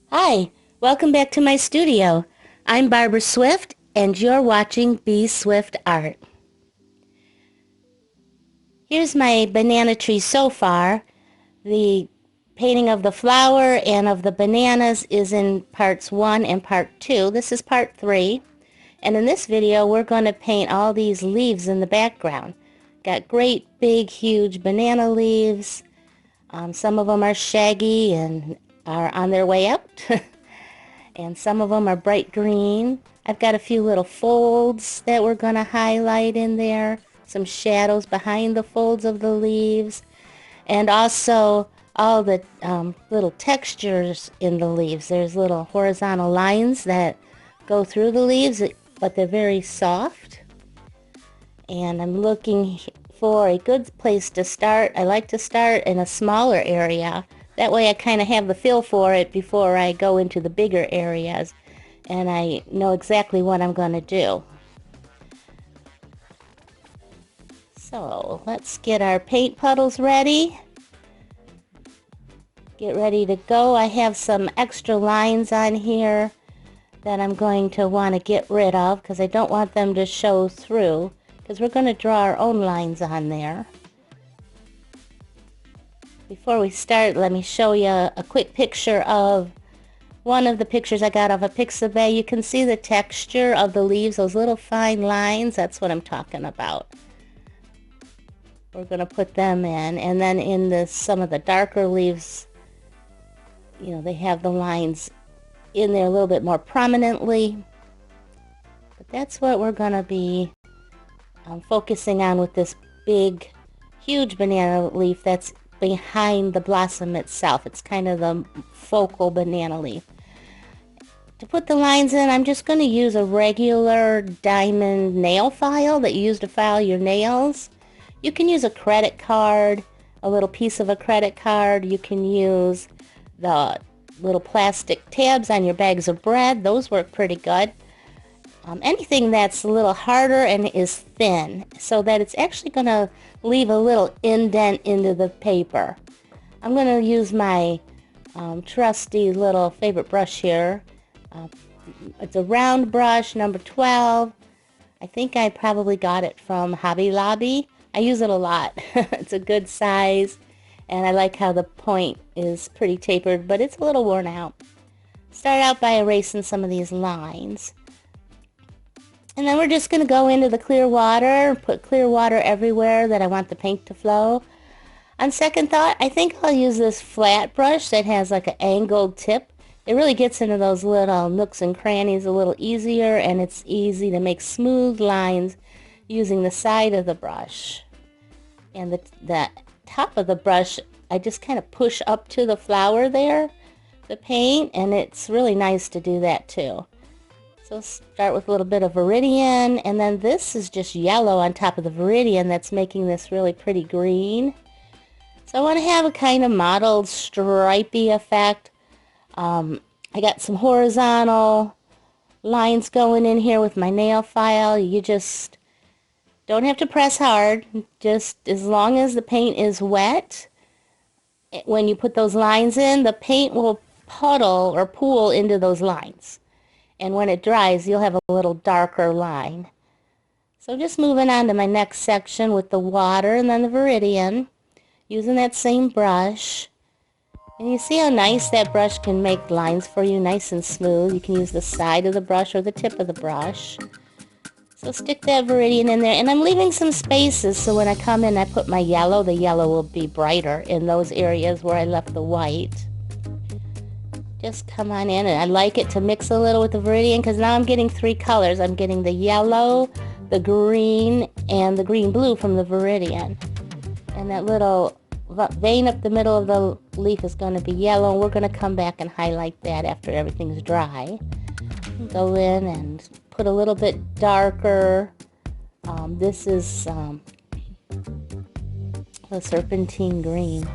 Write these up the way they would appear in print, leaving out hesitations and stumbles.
Hi, welcome back to my studio. I'm Barbara Swift and you're watching BSwiftArt. Here's my banana tree so far. The painting of the flower and of the bananas is in parts 1 and part 2. This is part 3. And in this video we're going to paint all these leaves in the background. Got great big huge banana leaves. Some of them are shaggy and are on their way out. And some of them are bright green. I've got a few little folds that we're going to highlight in there, some shadows behind the folds of the leaves, and also all the little textures in the leaves. There's little horizontal lines that go through the leaves, but they're very soft. And I'm looking for a good place to start. I like to start in a smaller area. That way I kind of have the feel for it before I go into the bigger areas, and I know exactly what I'm going to do. So let's get our paint puddles ready. Get ready to go. I have some extra lines on here that I'm going to want to get rid of because I don't want them to show through, because we're going to draw our own lines on there. Before we start, let me show you a quick picture of one of the pictures I got of a Pixabay. You can see the texture of the leaves, those little fine lines. That's what I'm talking about. We're going to put them in, and then in some of the darker leaves, you know, they have the lines in there a little bit more prominently. But that's what we're going to be focusing on with this big, huge banana leaf that's behind the blossom itself. It's kind of the focal banana leaf. To put the lines in, I'm just going to use a regular diamond nail file that you use to file your nails. You can use a credit card, a little piece of a credit card. You can use the little plastic tabs on your bags of bread. Those work pretty good. Anything that's a little harder and is thin, so that it's actually going to leave a little indent into the paper. I'm going to use my trusty little favorite brush here. It's a round brush, number 12. I think I probably got it from Hobby Lobby. I use it a lot. It's a good size, and I like how the point is pretty tapered, but it's a little worn out. Start out by erasing some of these lines. And then we're just going to go into the clear water, put clear water everywhere that I want the paint to flow. On second thought, I think I'll use this flat brush that has like an angled tip. It really gets into those little nooks and crannies a little easier, and it's easy to make smooth lines using the side of the brush. And the top of the brush, I just kind of push up to the flower there, the paint, and it's really nice to do that too. So start with a little bit of Viridian, and then this is just yellow on top of the Viridian that's making this really pretty green. So I want to have a kind of mottled, stripy effect. I got some horizontal lines going in here with my nail file. You just don't have to press hard. Just as long as the paint is wet, when you put those lines in, the paint will puddle or pool into those lines. And when it dries, you'll have a little darker line. So just moving on to my next section with the water and then the Viridian, using that same brush. And you see how nice that brush can make lines for you, nice and smooth. You can use the side of the brush or the tip of the brush. So stick that Viridian in there, and I'm leaving some spaces so when I come in I put my yellow, the yellow will be brighter in those areas where I left the white. Just come on in, and I like it to mix a little with the Viridian because now I'm getting 3 colors. I'm getting the yellow, the green, and the green-blue from the Viridian. And that little vein up the middle of the leaf is going to be yellow, and we're going to come back and highlight that after everything's dry. Go in and put a little bit darker. This is the serpentine green.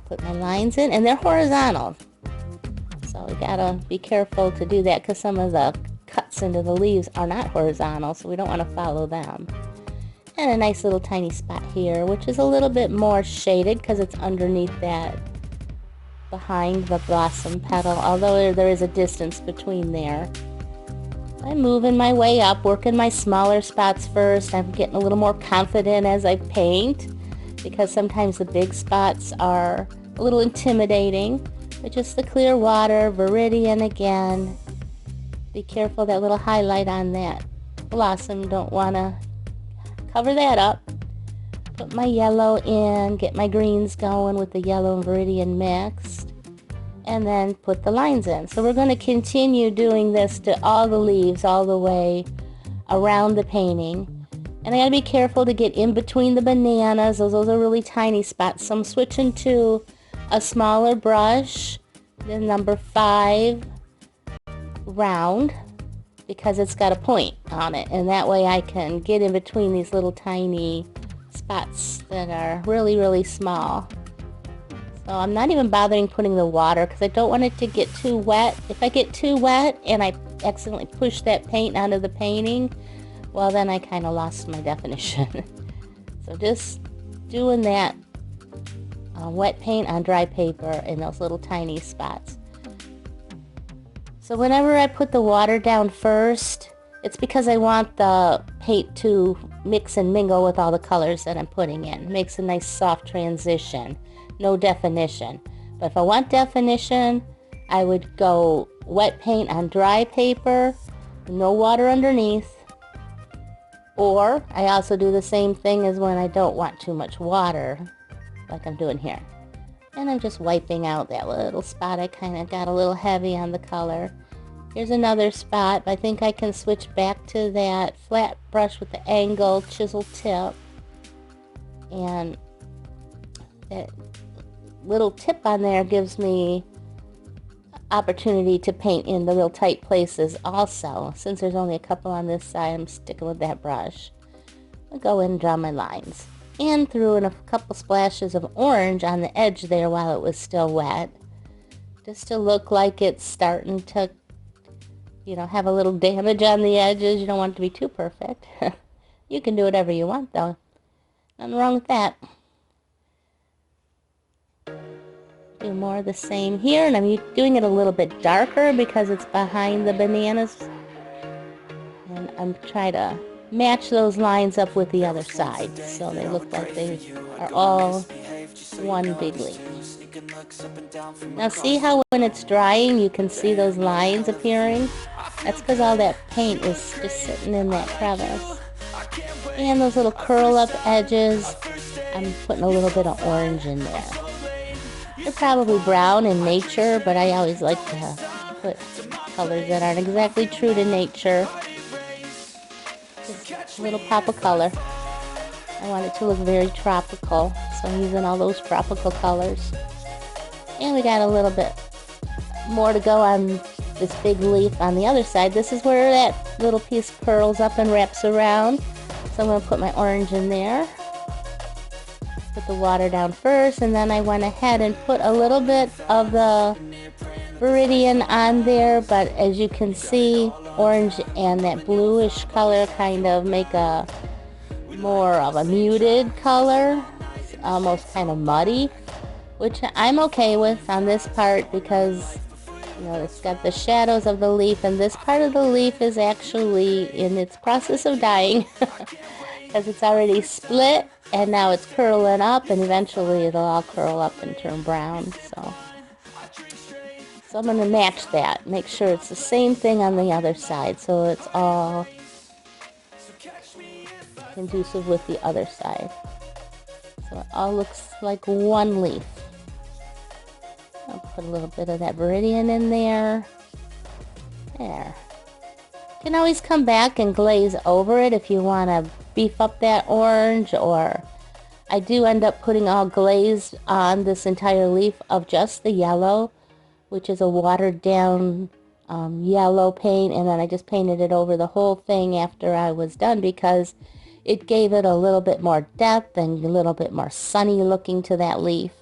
Put my lines in, and they're horizontal. So we gotta be careful to do that because some of the cuts into the leaves are not horizontal, so we don't want to follow them. And a nice little tiny spot here, which is a little bit more shaded because it's underneath that behind the blossom petal, although there is a distance between there. I'm moving my way up, working my smaller spots first. I'm getting a little more confident as I paint, because sometimes the big spots are a little intimidating. But just the clear water, Viridian again. Be careful that little highlight on that blossom. Don't want to cover that up. Put my yellow in, get my greens going with the yellow and Viridian mixed, and then put the lines in. So we're going to continue doing this to all the leaves all the way around the painting. And I got to be careful to get in between the bananas. Those are really tiny spots. So I'm switching to a smaller brush, the number 5 round, because it's got a point on it, and that way I can get in between these little tiny spots that are really, really small. So I'm not even bothering putting the water because I don't want it to get too wet. If I get too wet and I accidentally push that paint onto the painting, well, then I kind of lost my definition. So just doing that wet paint on dry paper in those little tiny spots. So whenever I put the water down first, it's because I want the paint to mix and mingle with all the colors that I'm putting in. It makes a nice soft transition. No definition. But if I want definition, I would go wet paint on dry paper, no water underneath. Or I also do the same thing as when I don't want too much water, like I'm doing here. And I'm just wiping out that little spot. I kind of got a little heavy on the color. Here's another spot. I think I can switch back to that flat brush with the angled chisel tip. And that little tip on there gives me opportunity to paint in the real tight places also. Since there's only a couple on this side, I'm sticking with that brush. I'll go in and draw my lines. And threw in a couple splashes of orange on the edge there while it was still wet, just to look like it's starting to, you know, have a little damage on the edges. You don't want it to be too perfect. You can do whatever you want though. Nothing wrong with that. Do more of the same here, and I'm doing it a little bit darker because it's behind the bananas. And I'm trying to match those lines up with the other side so they look like they are all one big leaf. Now see how when it's drying you can see those lines appearing? That's because all that paint is just sitting in that crevice. And those little curl up edges, I'm putting a little bit of orange in there. They're probably brown in nature, but I always like to put colors that aren't exactly true to nature. Just a little pop of color. I want it to look very tropical, so I'm using all those tropical colors. And we got a little bit more to go on this big leaf on the other side. This is where that little piece curls up and wraps around. So I'm going to put my orange in there. Put the water down first, and then I went ahead and put a little bit of the Viridian on there, but as you can see, orange and that bluish color kind of make a more of a muted color. It's almost kind of muddy, which I'm okay with on this part because, you know, it's got the shadows of the leaf, and this part of the leaf is actually in its process of dying because it's already split and now it's curling up, and eventually it'll all curl up and turn brown. So I'm going to match that, make sure it's the same thing on the other side so it's all conducive with the other side. So it all looks like one leaf. I'll put a little bit of that Viridian in there. There. You can always come back and glaze over it if you want to beef up that orange, or I do end up putting all glaze on this entire leaf of just the yellow, which is a watered down yellow paint, and then I just painted it over the whole thing after I was done because it gave it a little bit more depth and a little bit more sunny looking to that leaf.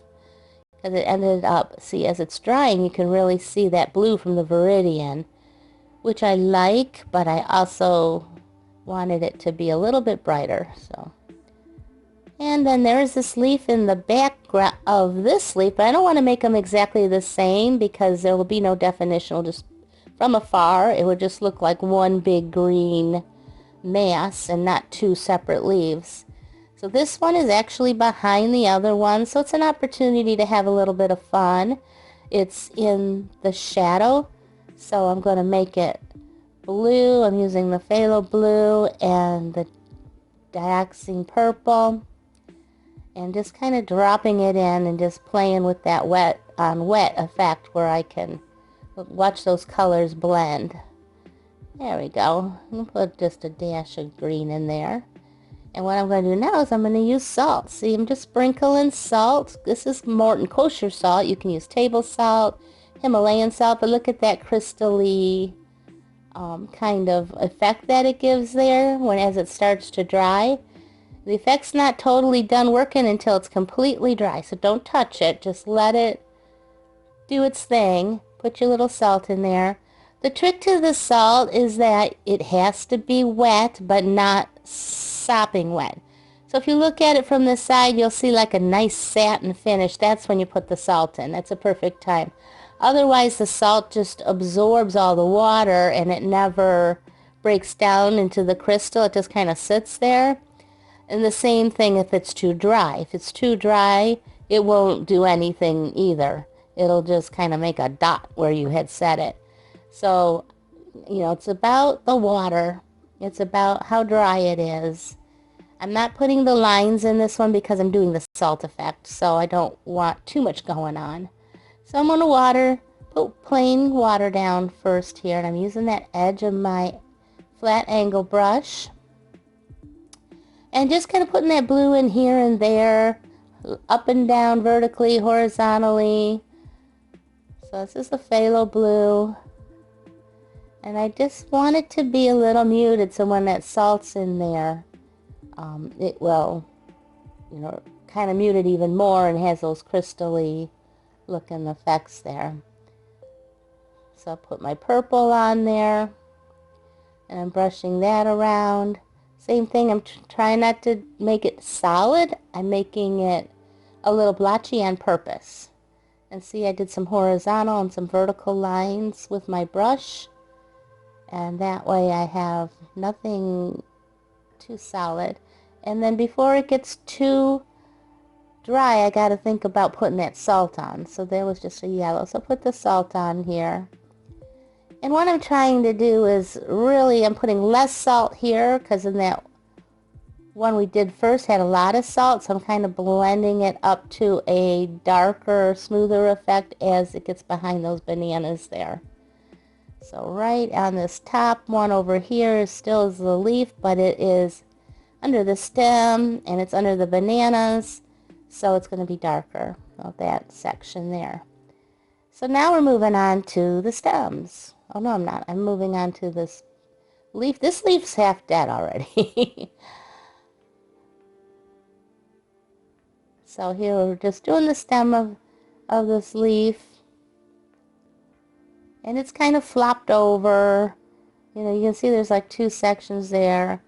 Because it ended up, see, as it's drying, you can really see that blue from the Viridian, which I like, but I also wanted it to be a little bit brighter. So And then there's this leaf in the background of this leaf, but I don't want to make them exactly the same because there will be no definition. It'll just, from afar, it would just look like one big green mass and not two separate leaves. So this one is actually behind the other one, so it's an opportunity to have a little bit of fun. It's in the shadow, so I'm going to make it blue. I'm using the phthalo blue and the dioxazine purple, and just kind of dropping it in and just playing with that wet on wet effect where I can watch those colors blend. There we go. I'm going to put just a dash of green in there. And what I'm going to do now is I'm going to use salt. See, I'm just sprinkling salt. This is Morton kosher salt. You can use table salt, Himalayan salt, but look at that crystally kind of effect that it gives there as it starts to dry. The effect's not totally done working until it's completely dry, so don't touch it. Just let it do its thing. Put your little salt in there. The trick to the salt is that it has to be wet, but not sopping wet. So if you look at it from the side, you'll see like a nice satin finish. That's when you put the salt in. That's a perfect time. Otherwise, the salt just absorbs all the water and it never breaks down into the crystal. It just kind of sits there. And the same thing if it's too dry. If it's too dry, it won't do anything either. It'll just kind of make a dot where you had set it. So, you know, it's about the water. It's about how dry it is. I'm not putting the lines in this one because I'm doing the salt effect, so I don't want too much going on. So I'm going to put plain water down first here, and I'm using that edge of my flat angle brush. And just kind of putting that blue in here and there, up and down, vertically, horizontally. So this is the phthalo blue. And I just want it to be a little muted, so when that salt's in there, it will, you know, kind of mute it even more and has those crystally looking effects there. So I'll put my purple on there, and I'm brushing that around. Same thing, I'm trying not to make it solid. I'm making it a little blotchy on purpose. And see, I did some horizontal and some vertical lines with my brush. And that way I have nothing too solid. And then before it gets too dry, I got to think about putting that salt on. So there was just a yellow. So put the salt on here. And what I'm trying to do is really, I'm putting less salt here because in that one we did first had a lot of salt. So I'm kind of blending it up to a darker, smoother effect as it gets behind those bananas there. So right on this top one over here is still the leaf, but it is under the stem and it's under the bananas, so it's going to be darker of that section there. So now we're moving on to the stems. Oh no, I'm not. I'm moving on to this leaf. This leaf's half dead already. So here we're just doing the stem of this leaf. And it's kind of flopped over. You know, you can see there's like two sections there.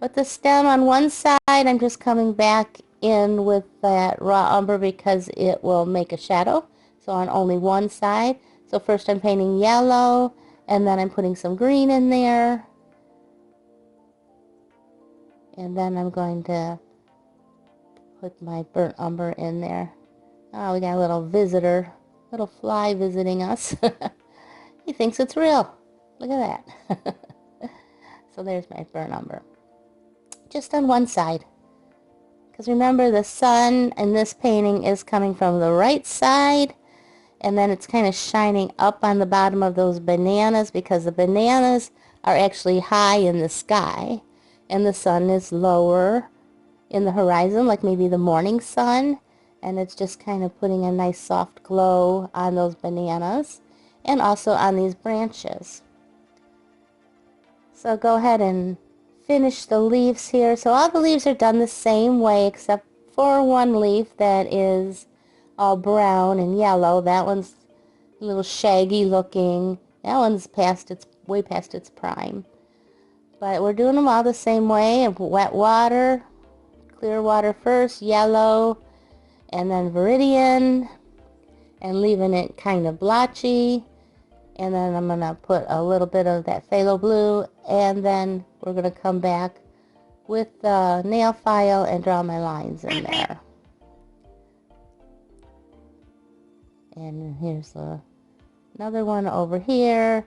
But the stem on one side, I'm just coming back in with that raw umber because it will make a shadow. So on only one side. So first I'm painting yellow, and then I'm putting some green in there. And then I'm going to put my burnt umber in there. Oh, we got a little visitor, little fly visiting us. He thinks it's real. Look at that. So there's my burnt umber. Just on one side. Because remember, the sun in this painting is coming from the right side. And then it's kind of shining up on the bottom of those bananas because the bananas are actually high in the sky. And the sun is lower in the horizon, like maybe the morning sun. And it's just kind of putting a nice soft glow on those bananas. And also on these branches. So go ahead and finish the leaves here. So all the leaves are done the same way except for one leaf that is all brown and yellow. That one's a little shaggy looking. That one's way past its prime. But we're doing them all the same way. Wet water, clear water first, yellow, and then Viridian, and leaving it kind of blotchy. And then I'm going to put a little bit of that phthalo blue, and then we're going to come back with the nail file and draw my lines in there. And here's another one over here.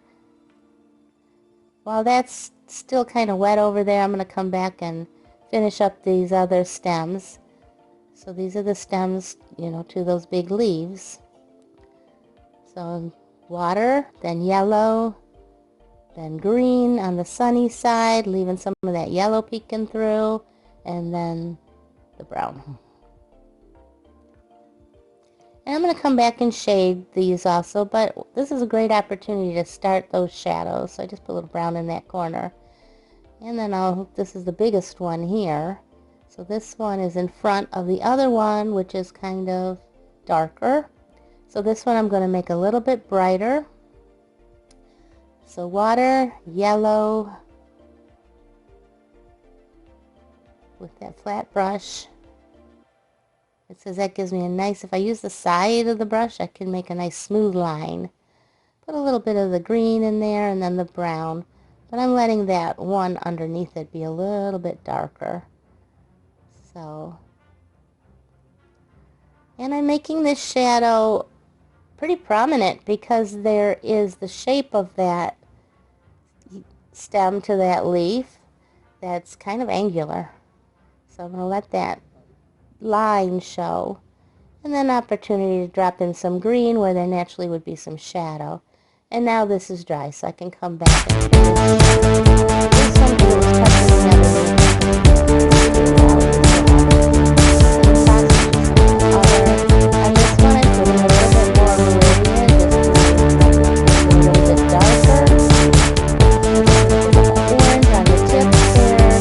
While that's still kind of wet over there, I'm going to come back and finish up these other stems. So these are the stems, you know, to those big leaves. So water, then yellow, then green on the sunny side, leaving some of that yellow peeking through, and then the brown. And I'm going to come back and shade these also, but this is a great opportunity to start those shadows. So I just put a little brown in that corner. And then this is the biggest one here. So this one is in front of the other one, which is kind of darker. So this one I'm going to make a little bit brighter. So water, yellow, with that flat brush. It says that gives me a nice, if I use the side of the brush, I can make a nice smooth line. Put a little bit of the green in there and then the brown. But I'm letting that one underneath it be a little bit darker. So, and I'm making this shadow pretty prominent because there is the shape of that stem to that leaf that's kind of angular. So I'm going to let that line show, and then opportunity to drop in some green where there naturally would be some shadow. And now this is dry, so I can come back and finish this one because it was touching the other. On this one I'm putting a little bit more Viridian, just a little bit darker. Orange on the tips there.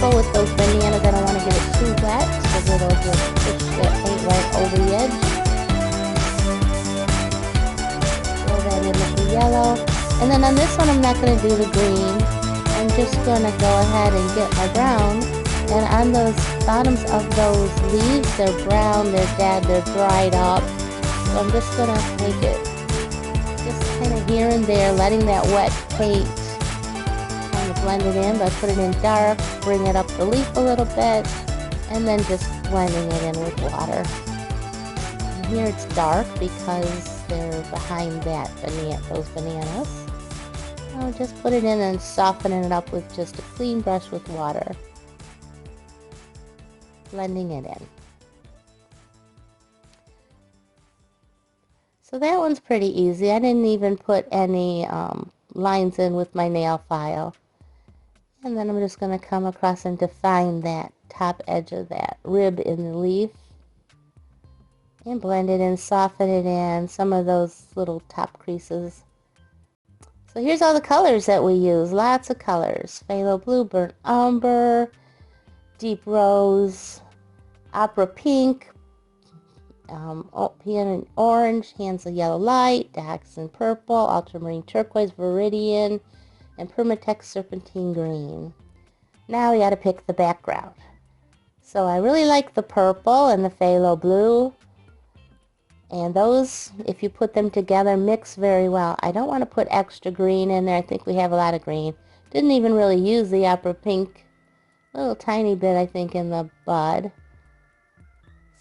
With those bananas, I don't want to get it too wet because it'll just push the paint right over the edge. Throw that in with the yellow. And then on this one I'm not going to do the green. I'm just going to go ahead and get my brown. And on those bottoms of those leaves, they're brown, they're dead, they're dried up. So I'm just going to make it just kind of here and there, letting that wet paint blend it in, but put it in dark, bring it up the leaf a little bit, and then just blending it in with water. And here it's dark because they're behind that those bananas. I'll just put it in and soften it up with just a clean brush with water, blending it in. So that one's pretty easy. I didn't even put any lines in with my nail file. And then I'm just going to come across and define that top edge of that rib in the leaf. And blend it in, soften it in, some of those little top creases. So here's all the colors that we use. Lots of colors. Phthalo blue, burnt umber, deep rose, opera pink, peony and orange, hands of yellow light, dioxin purple, ultramarine turquoise, viridian, and permatex serpentine green. Now we got to pick the background. So I really like the purple and the phthalo blue. And those, if you put them together, mix very well. I don't want to put extra green in there. I think we have a lot of green. Didn't even really use the opera pink. A little tiny bit, I think, in the bud.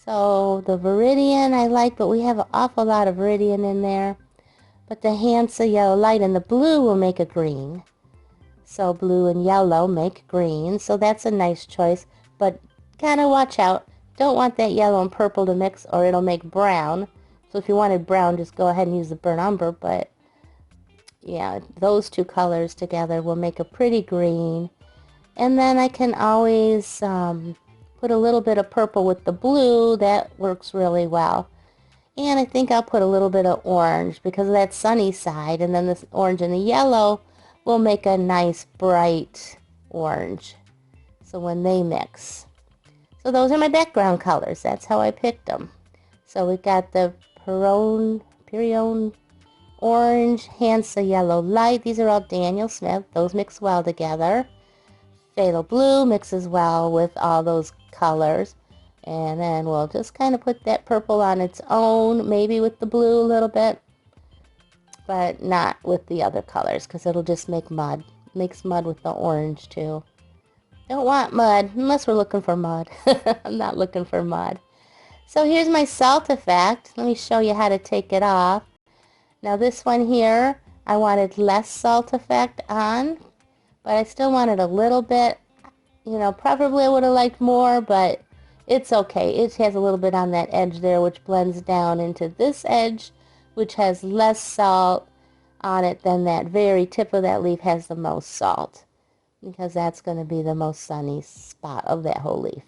So the Viridian I like, but we have an awful lot of Viridian in there. But the Hansa yellow light and the blue will make a green. So blue and yellow make green. So that's a nice choice. But kind of watch out. Don't want that yellow and purple to mix or it'll make brown. So if you wanted brown, just go ahead and use the burnt umber. But yeah, those two colors together will make a pretty green. And then I can always put a little bit of purple with the blue. That works really well. And I think I'll put a little bit of orange because of that sunny side. And then this orange and the yellow will make a nice bright orange. So when they mix. So those are my background colors. That's how I picked them. So we've got the Purion orange, Hansa yellow light. These are all Daniel Smith. Those mix well together. Phthalo blue mixes well with all those colors. And then we'll just kind of put that purple on its own, maybe with the blue a little bit, but not with the other colors because it'll just make mud. Makes mud with the orange too. Don't want mud unless we're looking for mud. I'm not looking for mud. So here's my salt effect. Let me show you how to take it off. Now this one here, I wanted less salt effect on, but I still wanted a little bit. You know, probably I would have liked more, but it's okay. It has a little bit on that edge there, which blends down into this edge, which has less salt on it than that very tip of that leaf has the most salt, because that's going to be the most sunny spot of that whole leaf.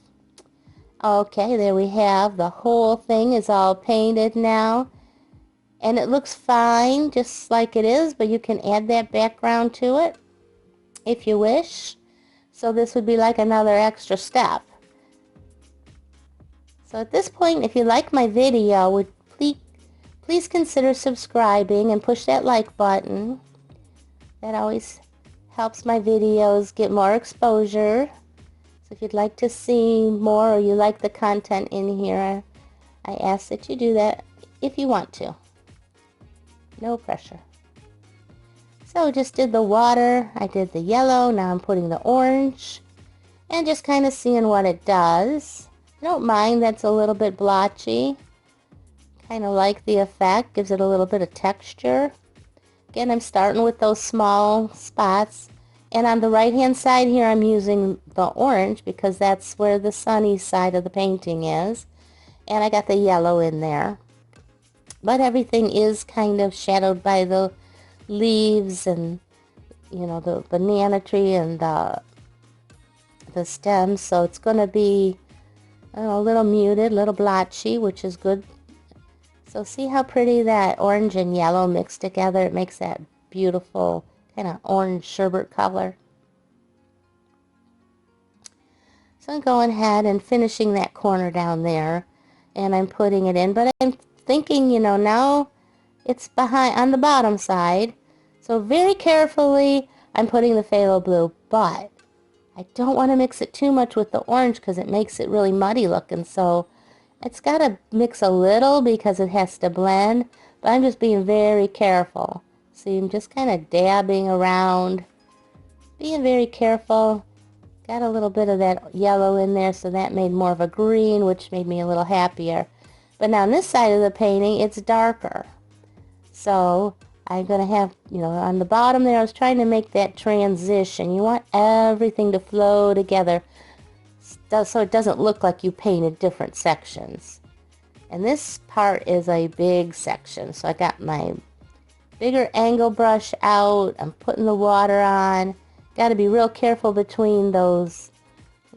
Okay, there we have. The whole thing is all painted now, and it looks fine, just like it is, but you can add that background to it if you wish. So this would be like another extra step. So at this point, if you like my video, please consider subscribing and push that like button. That always helps my videos get more exposure. So if you'd like to see more or you like the content in here, I ask that you do that if you want to. No pressure. So just did the water, I did the yellow, now I'm putting the orange and just kind of seeing what it does. I don't mind that's a little bit blotchy. Kind of like the effect, gives it a little bit of texture. Again, I'm starting with those small spots. And on the right hand side here, I'm using the orange because that's where the sunny side of the painting is. And I got the yellow in there. But everything is kind of shadowed by the leaves and, you know, the banana tree and the stems. So it's going to be a little muted, a little blotchy, which is good. So see how pretty that orange and yellow mixed together? It makes that beautiful kind of orange sherbet color. So I'm going ahead and finishing that corner down there, and I'm putting it in. But I'm thinking, you know, now it's behind on the bottom side. So very carefully, I'm putting the phthalo blue, but I don't want to mix it too much with the orange because it makes it really muddy looking. So it's got to mix a little because it has to blend, but I'm just being very careful. See, I'm just kind of dabbing around, being very careful. Got a little bit of that yellow in there, so that made more of a green, which made me a little happier. But now on this side of the painting, it's darker. So I'm going to have, you know, on the bottom there, I was trying to make that transition. You want everything to flow together so it doesn't look like you painted different sections. And this part is a big section. So I got my bigger angle brush out. I'm putting the water on. Got to be real careful between those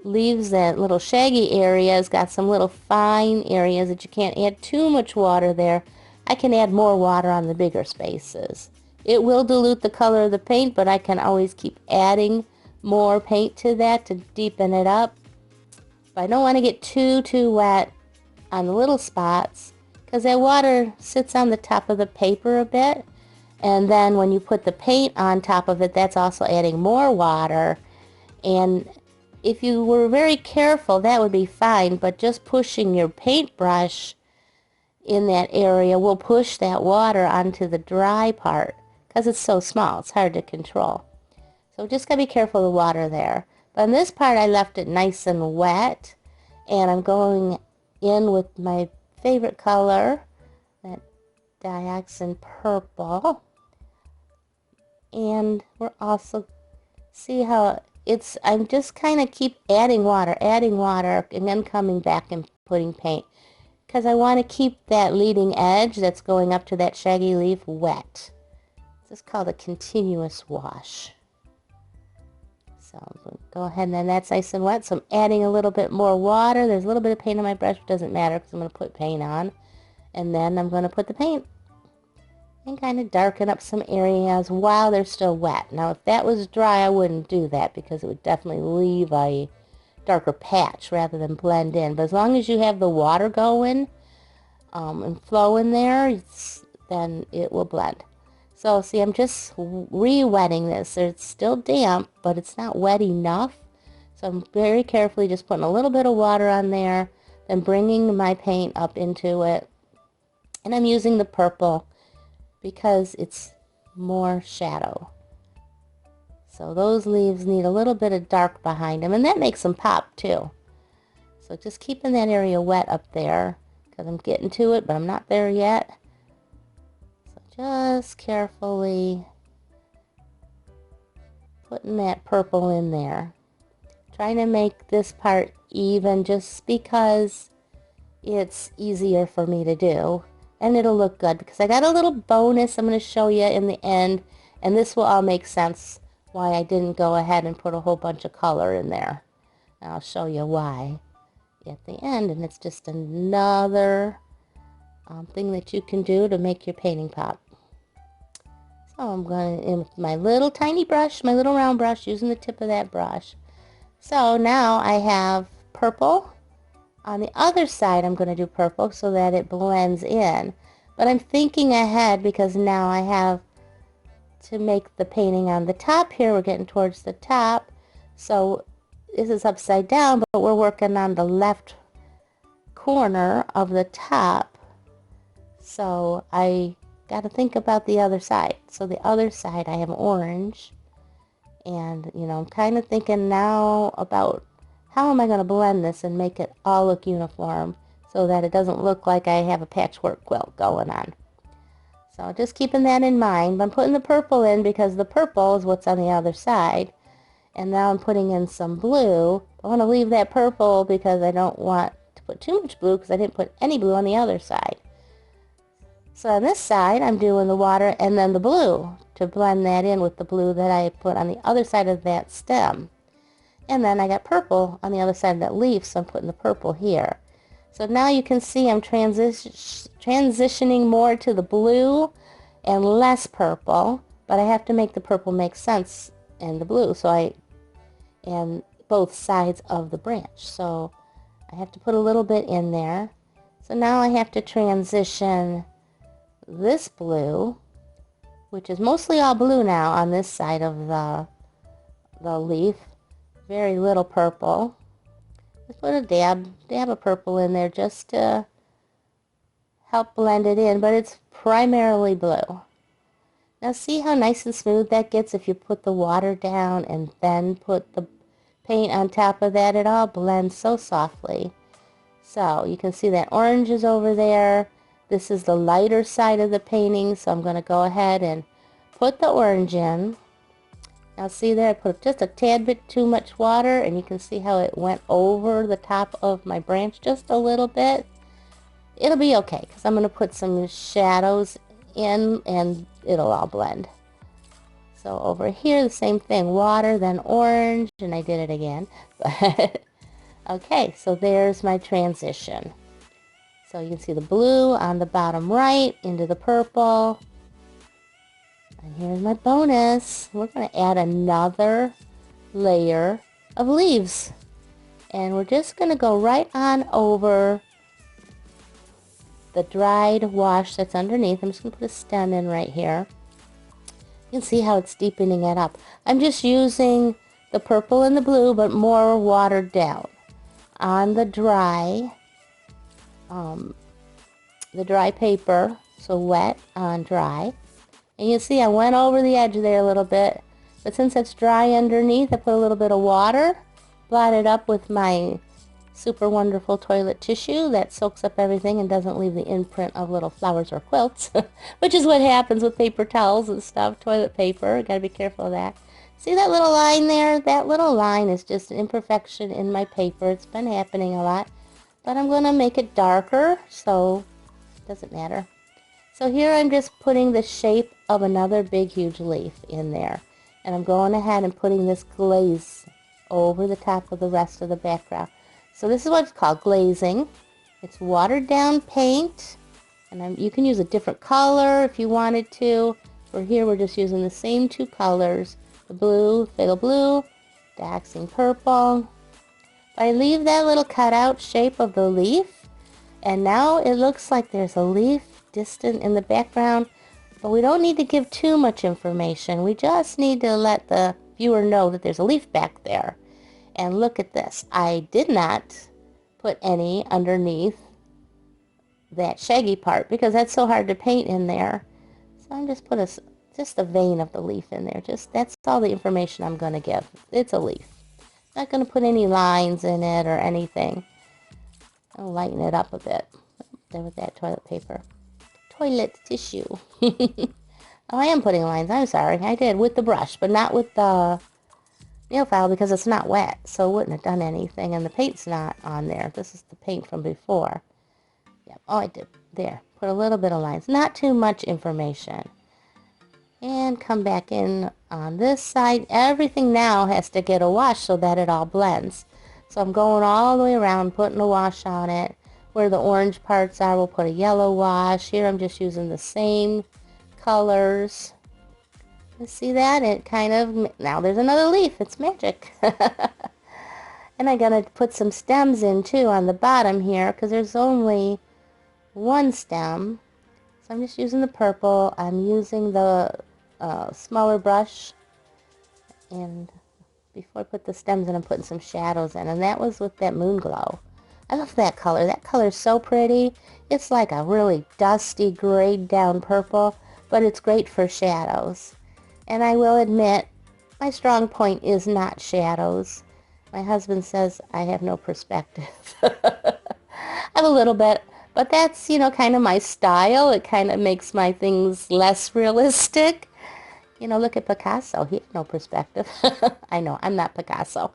leaves and little shaggy areas. Got some little fine areas that you can't add too much water there. I can add more water on the bigger spaces. It will dilute the color of the paint, but I can always keep adding more paint to that to deepen it up. But I don't want to get too wet on the little spots because that water sits on the top of the paper a bit. And then when you put the paint on top of it, that's also adding more water. And if you were very careful, that would be fine, but just pushing your paintbrush in that area will push that water onto the dry part because it's so small. It's hard to control. So just gotta be careful of the water there. But on this part, I left it nice and wet, and I'm going in with my favorite color, that dioxin purple. And we're also, see how it's, I'm just kind of keep adding water, and then coming back and putting paint. Because I want to keep that leading edge that's going up to that shaggy leaf wet. This is called a continuous wash. So I'm going to go ahead, and then that's nice and wet. So I'm adding a little bit more water. There's a little bit of paint on my brush, but it doesn't matter because I'm going to put paint on. And then I'm going to put the paint and kind of darken up some areas while they're still wet. Now if that was dry, I wouldn't do that because it would definitely leave a darker patch rather than blend in. But as long as you have the water going and flowing there, then it will blend. So see, I'm just re-wetting this. It's still damp, but it's not wet enough. So I'm very carefully just putting a little bit of water on there, then bringing my paint up into it. And I'm using the purple because it's more shadow. So those leaves need a little bit of dark behind them, and that makes them pop too. So just keeping that area wet up there because I'm getting to it, but I'm not there yet. Just carefully putting that purple in there. Trying to make this part even just because it's easier for me to do. And it'll look good because I got a little bonus I'm going to show you in the end. And this will all make sense why I didn't go ahead and put a whole bunch of color in there. And I'll show you why at the end. And it's just another thing that you can do to make your painting pop. So I'm going in with my little tiny brush, my little round brush, using the tip of that brush. So now I have purple. On the other side, I'm going to do purple so that it blends in. But I'm thinking ahead because now I have to make the painting on the top here. We're getting towards the top. So this is upside down, but we're working on the left corner of the top. So I got to think about the other side. So the other side I have orange, and you know, I'm kind of thinking now about how am I going to blend this and make it all look uniform so that it doesn't look like I have a patchwork quilt going on. So just keeping that in mind. I'm putting the purple in because the purple is what's on the other side, and now I'm putting in some blue. I want to leave that purple because I don't want to put too much blue because I didn't put any blue on the other side. So on this side, I'm doing the water and then the blue to blend that in with the blue that I put on the other side of that stem. And then I got purple on the other side of that leaf, so I'm putting the purple here. So now you can see I'm transitioning more to the blue and less purple, but I have to make the purple make sense in the blue, and both sides of the branch. So I have to put a little bit in there. So now I have to transition this blue, which is mostly all blue now on this side of the leaf, very little purple. Just put a dab of purple in there just to help blend it in, but it's primarily blue. Now see how nice and smooth that gets if you put the water down and then put the paint on top of that. It all blends so softly. So you can see that orange is over there. This is the lighter side of the painting, so I'm going to go ahead and put the orange in. Now see there, I put just a tad bit too much water, and you can see how it went over the top of my branch just a little bit. It'll be okay, because I'm going to put some shadows in, and it'll all blend. So over here, the same thing, water, then orange, and I did it again. Okay, so there's my transition. So you can see the blue on the bottom right into the purple. And here's my bonus. We're going to add another layer of leaves. And we're just going to go right on over the dried wash that's underneath. I'm just going to put a stem in right here. You can see how it's deepening it up. I'm just using the purple and the blue, but more watered down. On the dry paper, so wet on dry. And you see I went over the edge there a little bit, but since it's dry underneath, I put a little bit of water, blotted up with my super wonderful toilet tissue that soaks up everything and doesn't leave the imprint of little flowers or quilts, which is what happens with paper towels and stuff, toilet paper. Gotta be careful of that. See that little line there? That little line is just an imperfection in my paper. It's been happening a lot, but I'm gonna make it darker, so it doesn't matter. So here I'm just putting the shape of another big huge leaf in there, and I'm going ahead and putting this glaze over the top of the rest of the background. So this is what it's called, glazing. It's watered down paint, and you can use a different color if you wanted to. For here we're just using the same two colors, the blue, phthalo blue, dioxazine purple. I leave that little cutout shape of the leaf, and now it looks like there's a leaf distant in the background, but we don't need to give too much information. We just need to let the viewer know that there's a leaf back there. And look at this. I did not put any underneath that shaggy part because that's so hard to paint in there. So I'm just put just a vein of the leaf in there. That's all the information I'm going to give. It's a leaf. Not going to put any lines in it or anything. I'll lighten it up a bit there with that toilet paper. Toilet tissue. Oh, I am putting lines. I'm sorry. I did with the brush, but not with the nail file because it's not wet, so it wouldn't have done anything, and the paint's not on there. This is the paint from before. Yep. Oh, I did. There. Put a little bit of lines. Not too much information. And come back in on this side. Everything now has to get a wash so that it all blends. So I'm going all the way around, putting a wash on it. Where the orange parts are, we'll put a yellow wash. Here I'm just using the same colors. You see that? It kind of, now there's another leaf. It's magic. And I'm going to put some stems in too on the bottom here because there's only one stem. So I'm just using the purple. I'm using the smaller brush. And before I put the stems in, I'm putting some shadows in. And that was with that moon glow. I love that color. That color is so pretty. It's like a really dusty, grayed down purple, but it's great for shadows. And I will admit, my strong point is not shadows. My husband says I have no perspective. I have a little bit, but that's, you know, kind of my style. It kind of makes my things less realistic. You know, look at Picasso. He has no perspective. I know, I'm not Picasso.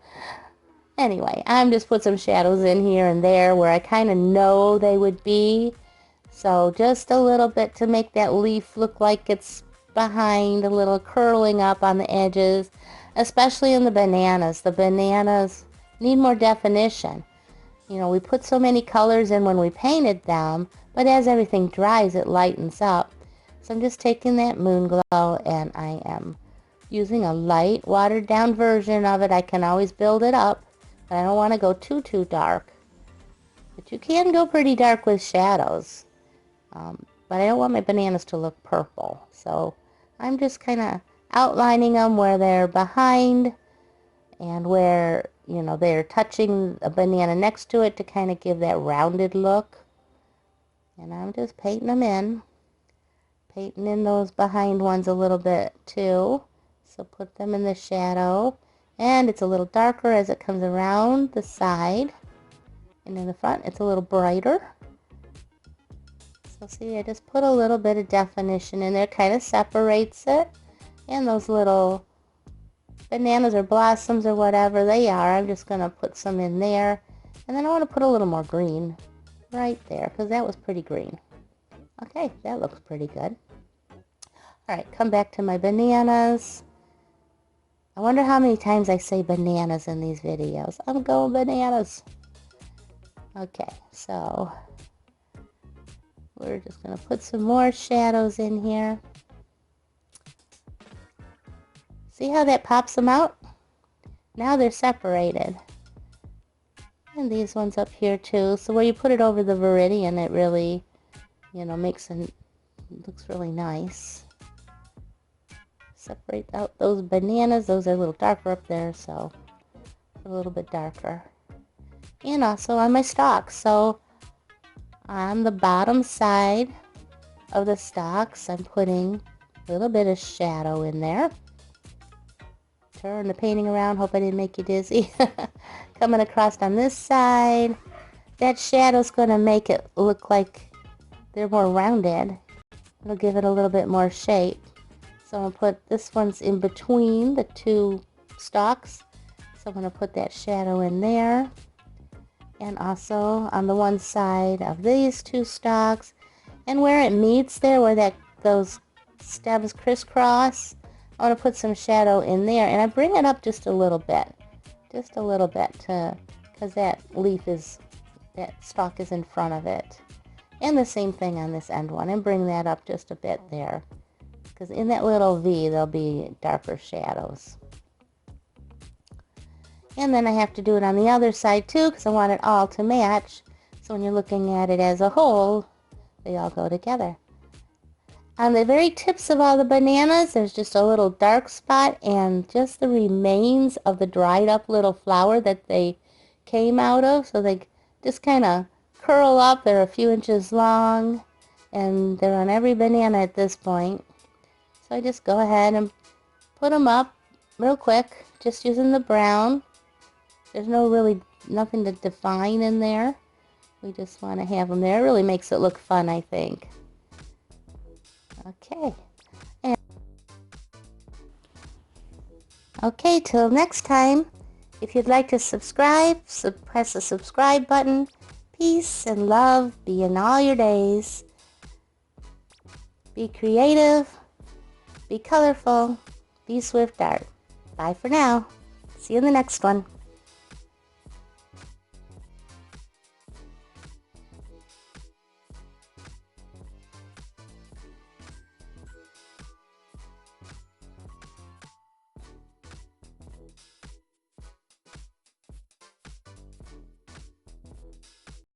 Anyway, I'm just put some shadows in here and there where I kind of know they would be. So just a little bit to make that leaf look like it's behind, a little curling up on the edges, especially in the bananas. The bananas need more definition. You know, we put so many colors in when we painted them, but as everything dries, it lightens up. So I'm just taking that moon glow and I am using a light, watered down version of it. I can always build it up, but I don't want to go too dark. But you can go pretty dark with shadows. But I don't want my bananas to look purple. So I'm just kind of outlining them where they're behind and where, you know, they're touching a banana next to it to kind of give that rounded look. And I'm just painting them in. Painting in those behind ones a little bit too. So put them in the shadow. And it's a little darker as it comes around the side. And in the front, it's a little brighter. So see, I just put a little bit of definition in there, kind of separates it. And those little bananas or blossoms or whatever they are, I'm just going to put some in there. And then I want to put a little more green right there, because that was pretty green. Okay, that looks pretty good. Alright, come back to my bananas. I wonder how many times I say bananas in these videos. I'm going bananas. Okay, so we're just going to put some more shadows in here. See how that pops them out? Now they're separated. And these ones up here too. So where you put it over the viridian, it really, you know, makes it looks really nice. Separate out those bananas. Those are a little darker up there, so a little bit darker. And also on my stalks. So on the bottom side of the stalks, I'm putting a little bit of shadow in there. Turn the painting around. Hope I didn't make you dizzy. Coming across on this side. That shadow's going to make it look like they're more rounded. It'll give it a little bit more shape. So I'm going to put this one's in between the two stalks. So I'm going to put that shadow in there. And also on the one side of these two stalks. And where it meets there, where those stems crisscross, I want to put some shadow in there. And I bring it up just a little bit. Just a little bit, because that stalk is in front of it. And the same thing on this end one, and bring that up just a bit there, because in that little V there'll be darker shadows. And then I have to do it on the other side too, because I want it all to match, so when you're looking at it as a whole, they all go together. On the very tips of all the bananas, there's just a little dark spot and just the remains of the dried up little flower that they came out of. So they just kind of curl up. They're a few inches long and they're on every banana at this point. So I just go ahead and put them up real quick, just using the brown. There's nothing to define in there. We just want to have them there. It really makes it look fun, I think. Okay. Okay, till next time, if you'd like to subscribe, press the subscribe button. Peace and love be in all your days. Be creative, be colorful, be swift art. Bye for now. See you in the next one.